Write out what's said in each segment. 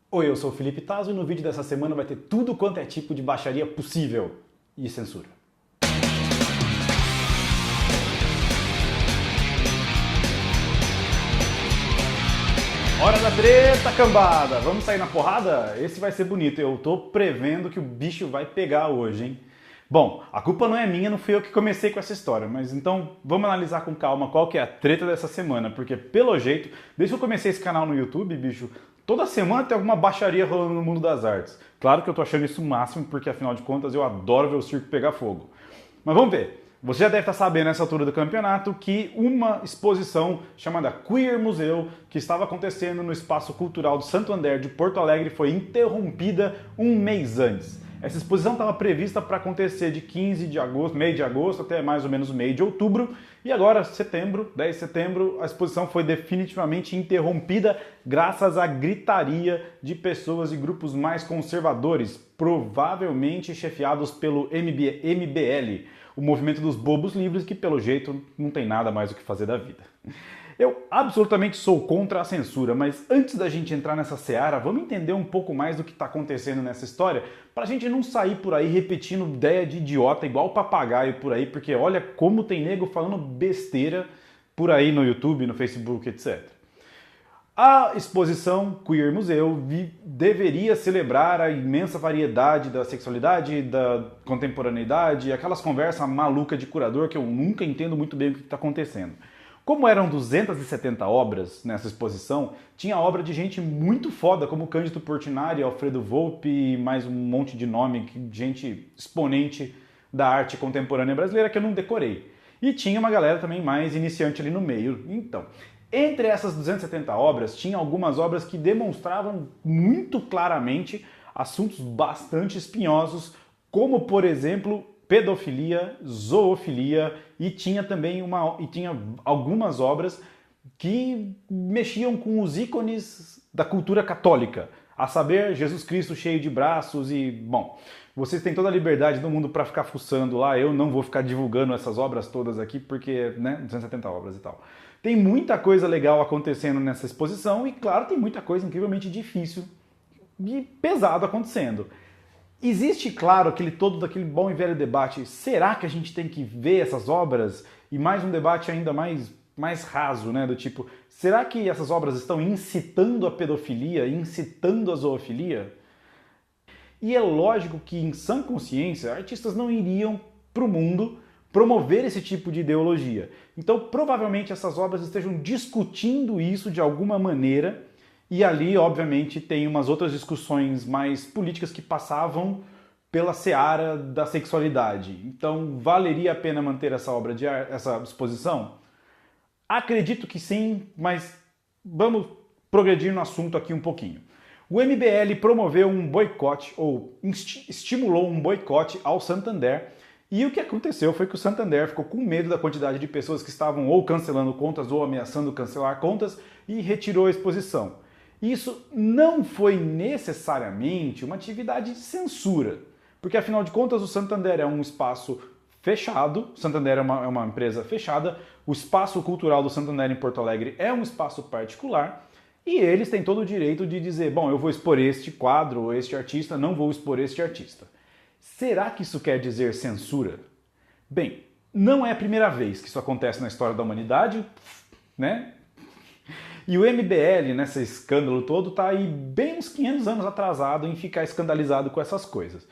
Oi, eu sou o Felipe Tazo e no vídeo dessa semana vai ter tudo quanto é tipo de baixaria possível e censura. Hora da treta, cambada! Vamos sair na porrada? Esse vai ser bonito, eu tô prevendo que o bicho vai pegar hoje, hein? Bom, a culpa não é minha, não fui eu que comecei com essa história, mas então vamos analisar com calma qual que é a treta dessa semana, porque pelo jeito, desde que eu comecei esse canal no YouTube, bicho, toda semana tem alguma baixaria rolando no mundo das artes. Claro que eu tô achando isso o máximo, porque afinal de contas eu adoro ver o circo pegar fogo. Mas vamos ver. Você já deve estar sabendo nessa altura do campeonato que uma exposição chamada Queer Museu, que estava acontecendo no Espaço Cultural do Santo André de Porto Alegre, foi interrompida um mês antes. Essa exposição estava prevista para acontecer de 15 de agosto, meio de agosto, até mais ou menos o meio de outubro, e agora, setembro, 10 de setembro, a exposição foi definitivamente interrompida graças à gritaria de pessoas e grupos mais conservadores, provavelmente chefiados pelo MBL, o movimento dos bobos livres, que pelo jeito não tem nada mais o que fazer da vida. Eu absolutamente sou contra a censura, mas antes da gente entrar nessa seara, vamos entender um pouco mais do que está acontecendo nessa história, para a gente não sair por aí repetindo ideia de idiota igual papagaio por aí, porque olha como tem nego falando besteira por aí no YouTube, no Facebook, etc. A exposição Queer Museu deveria celebrar a imensa variedade da sexualidade, da contemporaneidade, aquelas conversas malucas de curador que eu nunca entendo muito bem o que está acontecendo. Como eram 270 obras nessa exposição, tinha obra de gente muito foda, como Cândido Portinari, Alfredo Volpi e mais um monte de nome, gente exponente da arte contemporânea brasileira que eu não decorei. E tinha uma galera também mais iniciante ali no meio. Então, entre essas 270 obras, tinha algumas obras que demonstravam muito claramente assuntos bastante espinhosos, como, por exemplo, pedofilia, zoofilia, e tinha também algumas obras que mexiam com os ícones da cultura católica, a saber, Jesus Cristo cheio de braços e, bom, vocês têm toda a liberdade do mundo para ficar fuçando lá, eu não vou ficar divulgando essas obras todas aqui, porque, né, 270 obras e tal. Tem muita coisa legal acontecendo nessa exposição e, claro, tem muita coisa incrivelmente difícil e pesado acontecendo. Existe, claro, daquele bom e velho debate, será que a gente tem que ver essas obras? E mais um debate ainda mais raso, né? Do tipo, será que essas obras estão incitando a pedofilia, incitando a zoofilia? E é lógico que, em sã consciência, artistas não iriam para o mundo promover esse tipo de ideologia. Então, provavelmente, essas obras estejam discutindo isso de alguma maneira. E ali, obviamente, tem umas outras discussões mais políticas que passavam pela seara da sexualidade. Então, valeria a pena manter essa obra essa exposição? Acredito que sim, mas vamos progredir no assunto aqui um pouquinho. O MBL promoveu um boicote, ou estimulou um boicote ao Santander, e o que aconteceu foi que o Santander ficou com medo da quantidade de pessoas que estavam ou cancelando contas ou ameaçando cancelar contas e retirou a exposição. Isso não foi necessariamente uma atividade de censura, porque afinal de contas o Santander é um espaço fechado, o Santander é uma empresa fechada, o espaço cultural do Santander em Porto Alegre é um espaço particular e eles têm todo o direito de dizer, bom, eu vou expor este quadro ou este artista, não vou expor este artista. Será que isso quer dizer censura? Bem, não é a primeira vez que isso acontece na história da humanidade, né? E o MBL, nesse escândalo todo, está aí bem uns 500 anos atrasado em ficar escandalizado com essas coisas.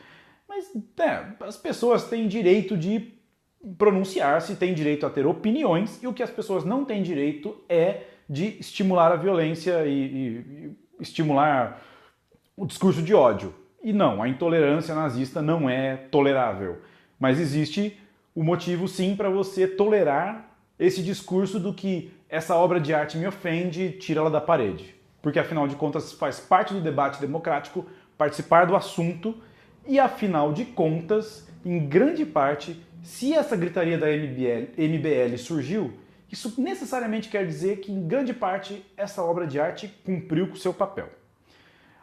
Mas as pessoas têm direito de pronunciar-se, têm direito a ter opiniões, e o que as pessoas não têm direito é de estimular a violência e estimular o discurso de ódio. E não, a intolerância nazista não é tolerável. Mas existe o motivo sim para você tolerar esse discurso do que essa obra de arte me ofende, tira ela da parede. Porque afinal de contas faz parte do debate democrático participar do assunto e afinal de contas, em grande parte, se essa gritaria da MBL surgiu, isso necessariamente quer dizer que em grande parte essa obra de arte cumpriu com o seu papel.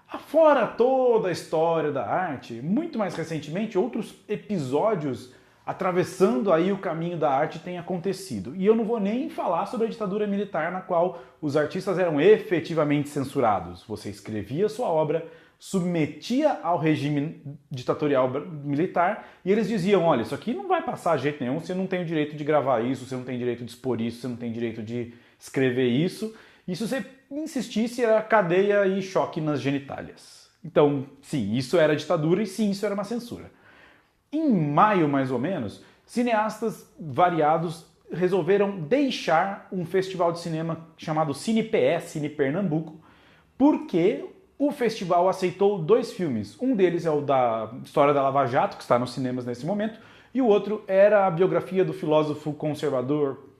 Afora toda a história da arte, muito mais recentemente, outros episódios atravessando aí o caminho da arte tem acontecido. E eu não vou nem falar sobre a ditadura militar na qual os artistas eram efetivamente censurados. Você escrevia sua obra, submetia ao regime ditatorial militar e eles diziam, olha, isso aqui não vai passar de jeito nenhum, você não tem o direito de gravar isso, você não tem direito de expor isso, você não tem direito de escrever isso. E se você insistisse, era cadeia e choque nas genitálias. Então, sim, isso era ditadura e sim, isso era uma censura. Em maio, mais ou menos, cineastas variados resolveram deixar um festival de cinema chamado CinePE, Cine Pernambuco, porque o festival aceitou 2 filmes. Um deles é o da História da Lava Jato, que está nos cinemas nesse momento, e o outro era a biografia do filósofo conservador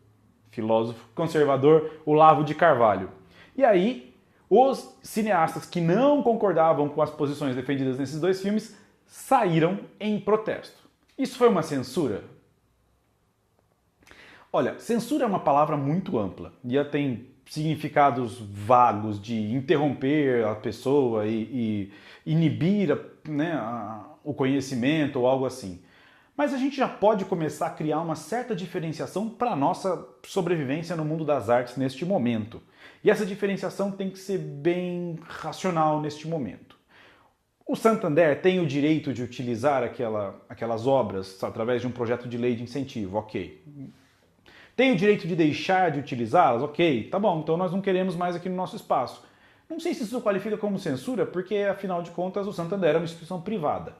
Olavo de Carvalho. E aí, os cineastas que não concordavam com as posições defendidas nesses 2 filmes saíram em protesto. Isso foi uma censura? Olha, censura é uma palavra muito ampla e ela tem significados vagos de interromper a pessoa e inibir o conhecimento ou algo assim. Mas a gente já pode começar a criar uma certa diferenciação para a nossa sobrevivência no mundo das artes neste momento. E essa diferenciação tem que ser bem racional neste momento. O Santander tem o direito de utilizar aquelas obras através de um projeto de lei de incentivo, ok. Tem o direito de deixar de utilizá-las, ok, tá bom, então nós não queremos mais aqui no nosso espaço. Não sei se isso qualifica como censura, porque afinal de contas o Santander é uma instituição privada.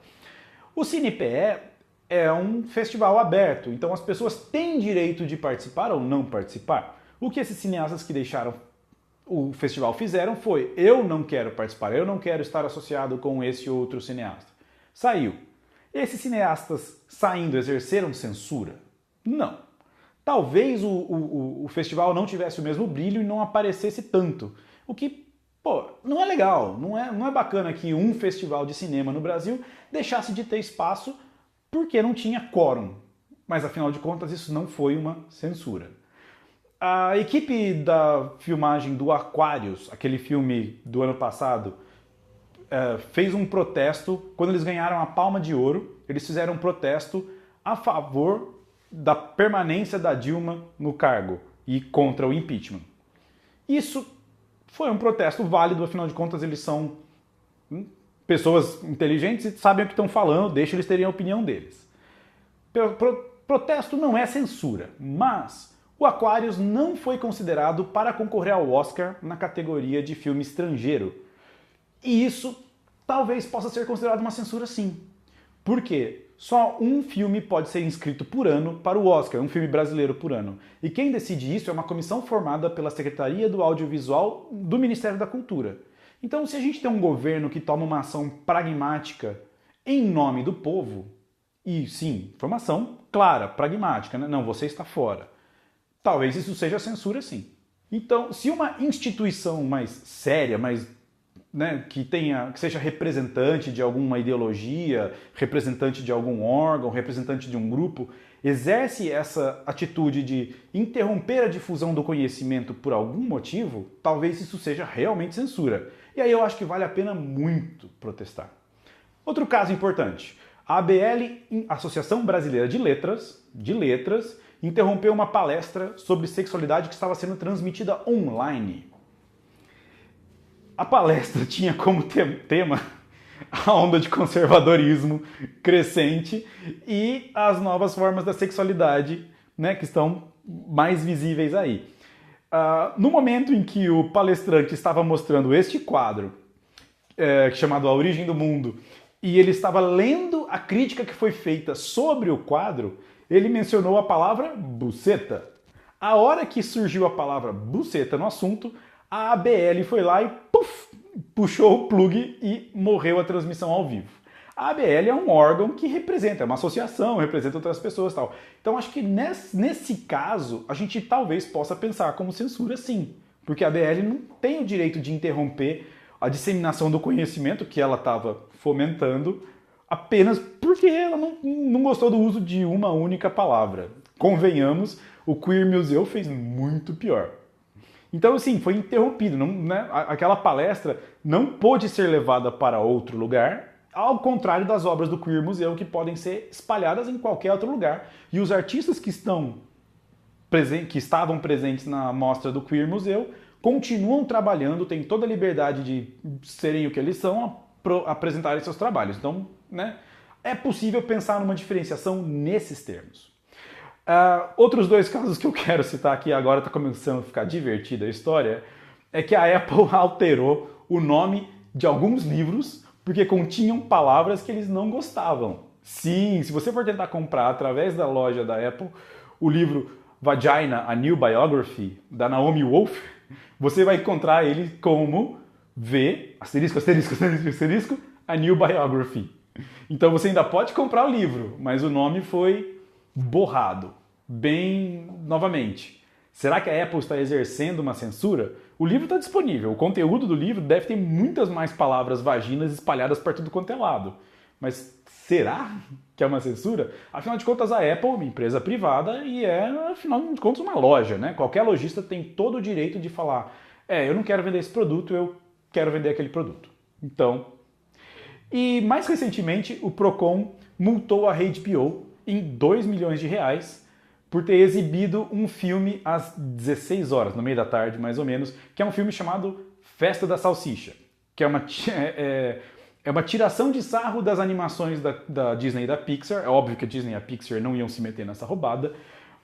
O CinePE é um festival aberto, então as pessoas têm direito de participar ou não participar. O que esses cineastas que deixaram o festival fizeram foi, eu não quero participar, eu não quero estar associado com esse outro cineasta. Saiu. Esses cineastas saindo exerceram censura? Não. Talvez o festival não tivesse o mesmo brilho e não aparecesse tanto. O que, não é legal, não é bacana que um festival de cinema no Brasil deixasse de ter espaço porque não tinha quórum. Mas afinal de contas isso não foi uma censura. A equipe da filmagem do Aquarius, aquele filme do ano passado, fez um protesto. Quando eles ganharam a Palma de Ouro, eles fizeram um protesto a favor da permanência da Dilma no cargo e contra o impeachment. Isso foi um protesto válido, afinal de contas eles são pessoas inteligentes e sabem o que estão falando, deixa eles terem a opinião deles. Protesto não é censura, mas o Aquarius não foi considerado para concorrer ao Oscar na categoria de filme estrangeiro. E isso talvez possa ser considerado uma censura sim. Por quê? Só um filme pode ser inscrito por ano para o Oscar, um filme brasileiro por ano. E quem decide isso é uma comissão formada pela Secretaria do Audiovisual do Ministério da Cultura. Então, se a gente tem um governo que toma uma ação pragmática em nome do povo, e sim, informação clara, pragmática, né? Não, você está fora. Talvez isso seja censura, sim. Então, se uma instituição mais séria, que seja representante de alguma ideologia, representante de algum órgão, representante de um grupo, exerce essa atitude de interromper a difusão do conhecimento por algum motivo, talvez isso seja realmente censura. E aí eu acho que vale a pena muito protestar. Outro caso importante. A ABL, Associação Brasileira de Letras, interrompeu uma palestra sobre sexualidade que estava sendo transmitida online. A palestra tinha como tema a onda de conservadorismo crescente e as novas formas da sexualidade, que estão mais visíveis aí. No momento em que o palestrante estava mostrando este quadro, chamado A Origem do Mundo, e ele estava lendo a crítica que foi feita sobre o quadro, ele mencionou a palavra buceta. A hora que surgiu a palavra buceta no assunto, a ABL foi lá e puxou o plug e morreu a transmissão ao vivo. A ABL é um órgão que representa, é uma associação, representa outras pessoas e tal. Então acho que nesse caso a gente talvez possa pensar como censura sim, porque a ABL não tem o direito de interromper a disseminação do conhecimento que ela estava fomentando apenas porque ela não gostou do uso de uma única palavra. Convenhamos, o Queer Museu fez muito pior. Então, assim, foi interrompido. Aquela palestra não pôde ser levada para outro lugar Ao contrário das obras do Queer Museu, que podem ser espalhadas em qualquer outro lugar. E os artistas que estavam presentes na mostra do Queer Museu continuam trabalhando, têm toda a liberdade de serem o que eles são, apresentarem seus trabalhos. Então, né, é possível pensar numa diferenciação nesses termos. Outros dois casos que eu quero citar aqui, agora está começando a ficar divertida a história, é que a Apple alterou o nome de alguns livros porque continham palavras que eles não gostavam. Sim, se você for tentar comprar através da loja da Apple o livro Vagina, A New Biography, da Naomi Wolf, você vai encontrar ele como V, asterisco, asterisco, asterisco, asterisco, A New Biography. Então você ainda pode comprar o livro, mas o nome foi borrado. Bem, novamente, será que a Apple está exercendo uma censura? O livro está disponível, o conteúdo do livro deve ter muitas mais palavras vaginas espalhadas por tudo quanto é lado. Mas será que é uma censura? Afinal de contas, a Apple é uma empresa privada e é, afinal de contas, uma loja, né? Qualquer lojista tem todo o direito de falar eu não quero vender esse produto, eu quero vender aquele produto. Então, e mais recentemente, o Procon multou a HBO em R$2 milhões por ter exibido um filme às 16 horas, no meio da tarde, mais ou menos, que é um filme chamado Festa da Salsicha, que é uma tiração de sarro das animações da Disney e da Pixar. É óbvio que a Disney e a Pixar não iam se meter nessa roubada,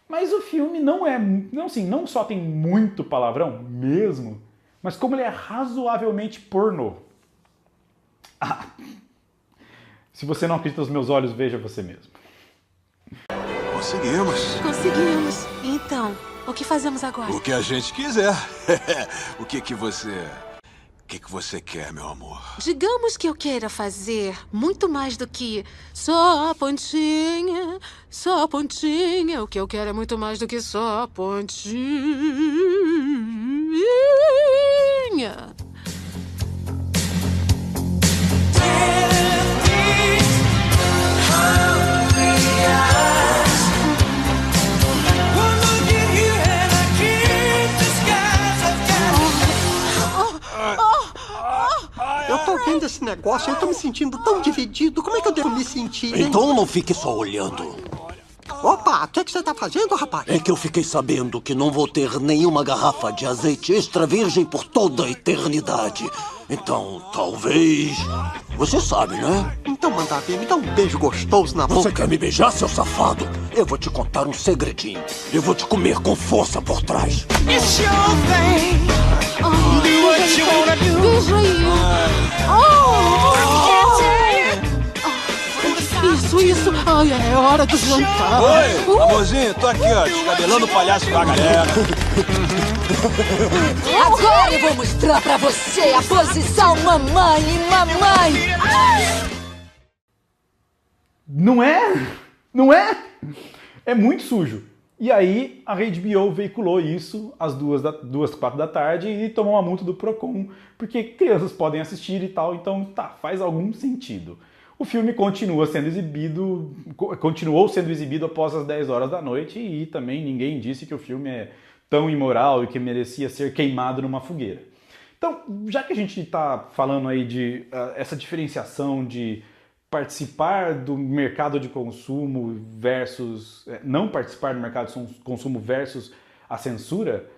mas o filme não só tem muito palavrão, mesmo, mas como ele é razoavelmente pornô. Se você não acredita nos meus olhos, veja você mesmo. Conseguimos. Conseguimos. Então, o que fazemos agora? O que a gente quiser. O que você quer, meu amor? Digamos que eu queira fazer muito mais do que só a pontinha, só a pontinha. O que eu quero é muito mais do que só a pontinha. Eu tô vendo esse negócio, eu tô me sentindo tão dividido. Como é que eu devo me sentir, hein? Então não fique só olhando. Opa, o que você tá fazendo, rapaz? É que eu fiquei sabendo que não vou ter nenhuma garrafa de azeite extra virgem por toda a eternidade. Então, talvez... Você sabe, né? Então manda ver, me dá um beijo gostoso na boca. Você quer me beijar, seu safado? Eu vou te contar um segredinho. Eu vou te comer com força por trás. Beija aí. Isso. Ai, é hora do jantar. Oi, amorzinho, tô aqui, ó, descabelando o palhaço da galera. Agora eu vou mostrar pra você a posição mamãe e mamãe. Não é? Não é? É muito sujo. E aí a HBO veiculou isso às 4 da tarde e tomou uma multa do Procon, porque crianças podem assistir e tal, então faz algum sentido. O filme continuou sendo exibido após as 10 horas da noite e também ninguém disse que o filme é tão imoral e que merecia ser queimado numa fogueira. Então, já que a gente está falando aí de essa diferenciação de participar do mercado de consumo versus não participar do mercado de consumo versus a censura,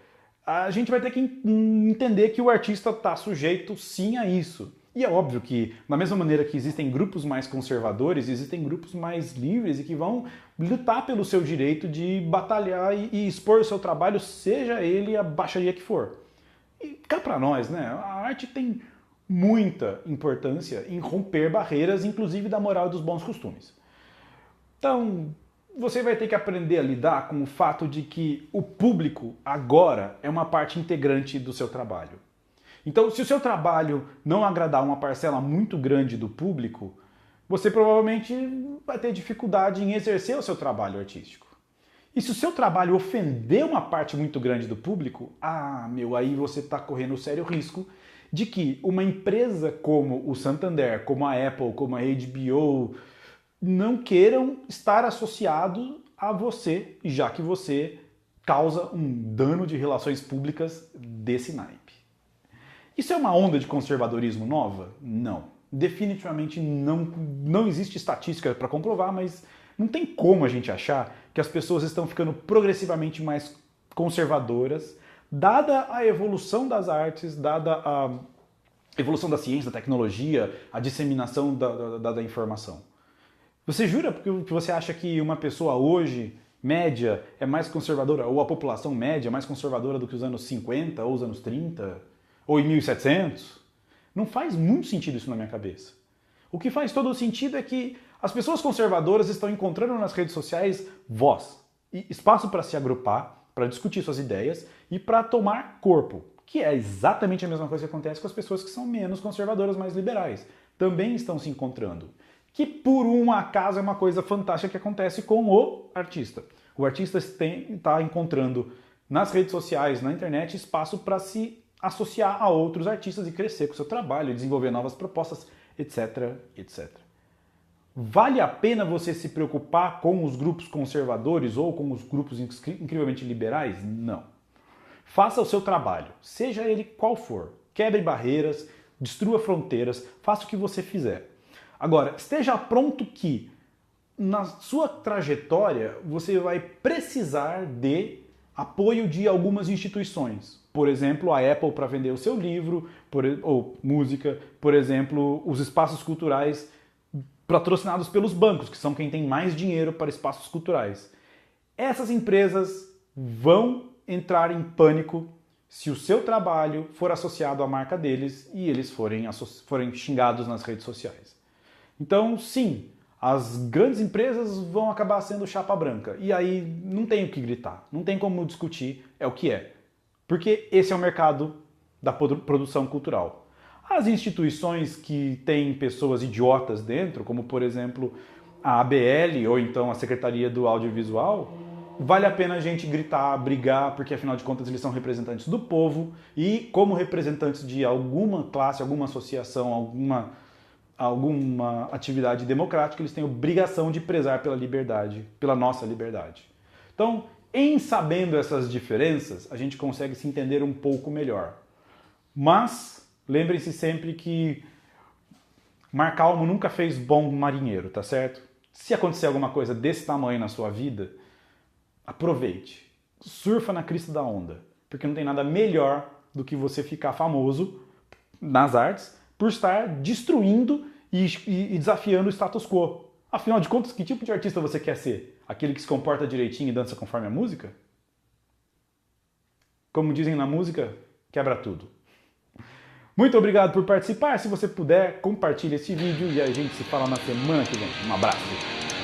a gente vai ter que entender que o artista está sujeito sim a isso. E é óbvio que, da mesma maneira que existem grupos mais conservadores, existem grupos mais livres e que vão lutar pelo seu direito de batalhar e expor o seu trabalho, seja ele a baixaria que for. E cá pra nós, né? A arte tem muita importância em romper barreiras, inclusive da moral e dos bons costumes. Então, você vai ter que aprender a lidar com o fato de que o público agora é uma parte integrante do seu trabalho. Então, se o seu trabalho não agradar uma parcela muito grande do público, você provavelmente vai ter dificuldade em exercer o seu trabalho artístico. E se o seu trabalho ofender uma parte muito grande do público, aí você está correndo o sério risco de que uma empresa como o Santander, como a Apple, como a HBO, não queiram estar associados a você, já que você causa um dano de relações públicas desse naipe. Isso é uma onda de conservadorismo nova? Não. Definitivamente não existe estatística para comprovar, mas não tem como a gente achar que as pessoas estão ficando progressivamente mais conservadoras, dada a evolução das artes, dada a evolução da ciência, da tecnologia, a disseminação da informação. Você jura que você acha que uma pessoa hoje, média, é mais conservadora, ou a população média é mais conservadora do que os anos 50, ou os anos 30, ou em 1700? Não faz muito sentido isso na minha cabeça. O que faz todo o sentido é que as pessoas conservadoras estão encontrando nas redes sociais voz, e espaço para se agrupar, para discutir suas ideias e para tomar corpo, que é exatamente a mesma coisa que acontece com as pessoas que são menos conservadoras, mais liberais. Também estão se encontrando. Que por um acaso é uma coisa fantástica que acontece com o artista. O artista está encontrando nas redes sociais, na internet, espaço para se associar a outros artistas e crescer com o seu trabalho, desenvolver novas propostas, etc, etc. Vale a pena você se preocupar com os grupos conservadores ou com os grupos incrivelmente liberais? Não. Faça o seu trabalho, seja ele qual for. Quebre barreiras, destrua fronteiras, faça o que você fizer. Agora, esteja pronto que na sua trajetória você vai precisar de apoio de algumas instituições. Por exemplo, a Apple para vender o seu livro, ou música, por exemplo, os espaços culturais patrocinados pelos bancos, que são quem tem mais dinheiro para espaços culturais. Essas empresas vão entrar em pânico se o seu trabalho for associado à marca deles e eles forem xingados nas redes sociais. Então, sim, as grandes empresas vão acabar sendo chapa branca. E aí não tem o que gritar, não tem como discutir, é o que é. Porque esse é o mercado da produção cultural. As instituições que têm pessoas idiotas dentro, como por exemplo a ABL ou então a Secretaria do Audiovisual, vale a pena a gente gritar, brigar, porque afinal de contas eles são representantes do povo e como representantes de alguma classe, alguma associação, alguma atividade democrática, eles têm obrigação de prezar pela liberdade, pela nossa liberdade. Então, em sabendo essas diferenças, a gente consegue se entender um pouco melhor. Mas lembrem-se sempre que mar calmo nunca fez bom marinheiro, tá certo? Se acontecer alguma coisa desse tamanho na sua vida, aproveite. Surfa na crista da onda, porque não tem nada melhor do que você ficar famoso nas artes por estar destruindo e desafiando o status quo. Afinal de contas, que tipo de artista você quer ser? Aquele que se comporta direitinho e dança conforme a música? Como dizem na música, quebra tudo. Muito obrigado por participar. Se você puder, compartilhe esse vídeo e a gente se fala na semana que vem. Um abraço.